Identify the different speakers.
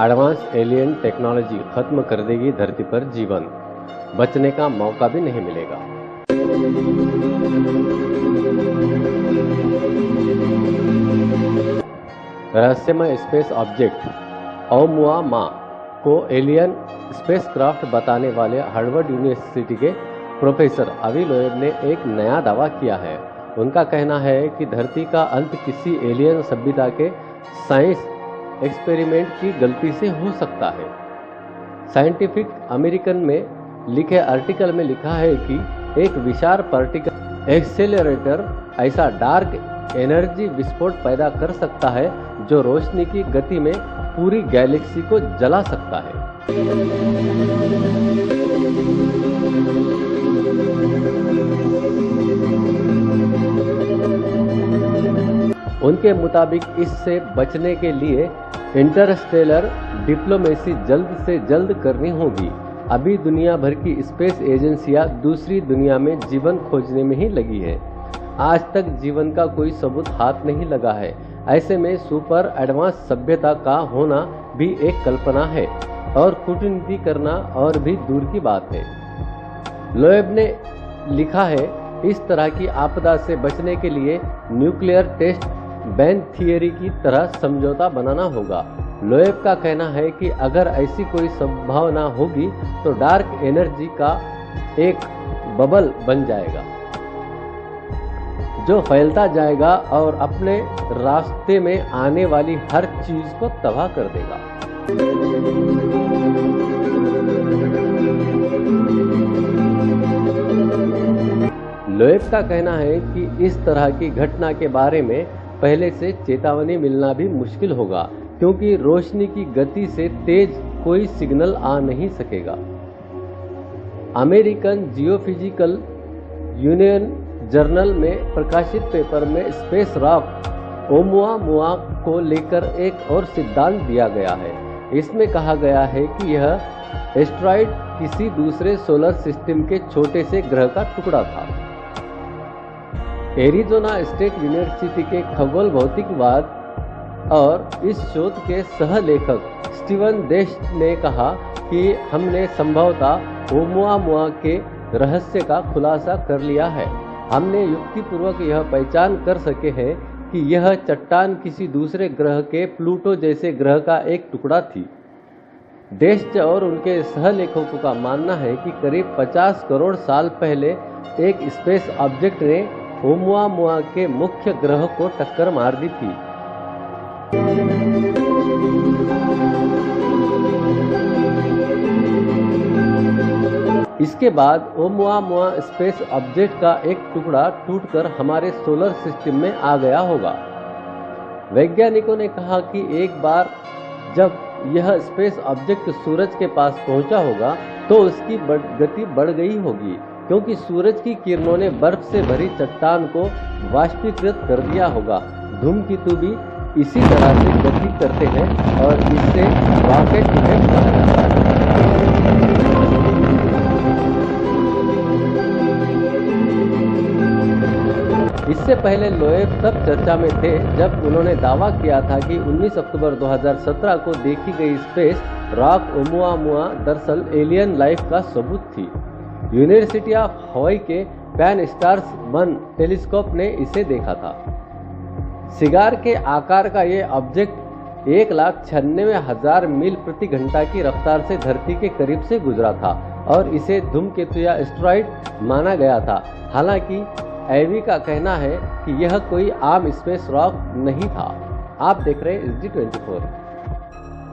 Speaker 1: Advance alien technology खत्म कर देगी धरती पर जीवन, बचने का मौका भी नहीं मिलेगा। रहस्यमय स्पेस ऑब्जेक्ट ओमुआमा को एलियन स्पेसक्राफ्ट बताने वाले हार्वर्ड यूनिवर्सिटी के प्रोफेसर अवी लोएब ने एक नया दावा किया है। उनका कहना है कि धरती का अंत किसी एलियन सभ्यता के साइंस एक्सपेरिमेंट की गलती से हो सकता है। साइंटिफिक अमेरिकन में लिखे आर्टिकल में लिखा है कि एक विशाल पार्टिकल एक्सेलरेटर ऐसा डार्क एनर्जी विस्फोट पैदा कर सकता है जो रोशनी की गति में पूरी गैलेक्सी को जला सकता है। उनके मुताबिक इससे बचने के लिए इंटरस्टेलर डिप्लोमेसी जल्द से जल्द करनी होगी। अभी दुनिया भर की स्पेस एजेंसियां दूसरी दुनिया में जीवन खोजने में ही लगी है। आज तक जीवन का कोई सबूत हाथ नहीं लगा है। ऐसे में सुपर एडवांस सभ्यता का होना भी एक कल्पना है और कूटनीति करना और भी दूर की बात है। लोएब ने लिखा है, इस तरह की आपदा से बचने के लिए न्यूक्लियर टेस्ट बैन थियरी की तरह समझौता बनाना होगा। लोएब का कहना है कि अगर ऐसी कोई संभावना होगी तो डार्क एनर्जी का एक बबल बन जाएगा जो फैलता जाएगा और अपने रास्ते में आने वाली हर चीज को तबाह कर देगा। लोएब का कहना है कि इस तरह की घटना के बारे में पहले से चेतावनी मिलना भी मुश्किल होगा, क्योंकि रोशनी की गति से तेज कोई सिग्नल आ नहीं सकेगा। अमेरिकन जियोफिजिकल यूनियन जर्नल में प्रकाशित पेपर में स्पेस रॉक ओमुआमुआ को लेकर एक और सिद्धांत दिया गया है। इसमें कहा गया है कि यह एस्टेरॉयड किसी दूसरे सोलर सिस्टम के छोटे से ग्रह का टुकड़ा था। एरिज़ोना स्टेट यूनिवर्सिटी के खगोल भौतिकवाद और इस शोध के सह लेखक स्टीवन देश ने कहा कि हमने संभवतः ओमुआमुआ के रहस्य का खुलासा कर लिया है। हमने युक्तिपूर्वक यह पहचान कर सके हैं कि यह चट्टान किसी दूसरे ग्रह के प्लूटो जैसे ग्रह का एक टुकड़ा थी। देश और उनके सहलेखकों का मानना है कि करीब 50 करोड़ साल पहले एक स्पेस ऑब्जेक्ट ने ओमुआमुआ के मुख्य ग्रह को टक्कर मार दी थी। इसके बाद ओमुआमुआ स्पेस ऑब्जेक्ट का एक टुकड़ा टूटकर हमारे सोलर सिस्टम में आ गया होगा। वैज्ञानिकों ने कहा कि एक बार जब यह स्पेस ऑब्जेक्ट सूरज के पास पहुंचा होगा तो उसकी गति बढ़ गई होगी, क्योंकि सूरज की किरणों ने बर्फ से भरी चट्टान को वाष्पीकृत कर दिया होगा। धूमकेतु भी इसी तरह से गति करते हैं और इससे रॉकेट इफेक्ट कहा जाता है। इससे पहले लोएब तब चर्चा में थे जब उन्होंने दावा किया था कि 19 अक्टूबर 2017 को देखी गई स्पेस रॉक ओमुआमुआ दरअसल एलियन लाइफ का सबूत थी। यूनिवर्सिटी ऑफ हवाई के पैन स्टार्स 1 टेलीस्कोप ने इसे देखा था। सिगार के आकार का ये ऑब्जेक्ट 1,96,000 मील प्रति घंटा की रफ्तार से धरती के करीब से गुजरा था और इसे धूमकेतु या एस्टेरॉयड माना गया था। हालांकि एवी का कहना है कि यह कोई आम स्पेस रॉक नहीं था। आप देख रहे हैं SG24।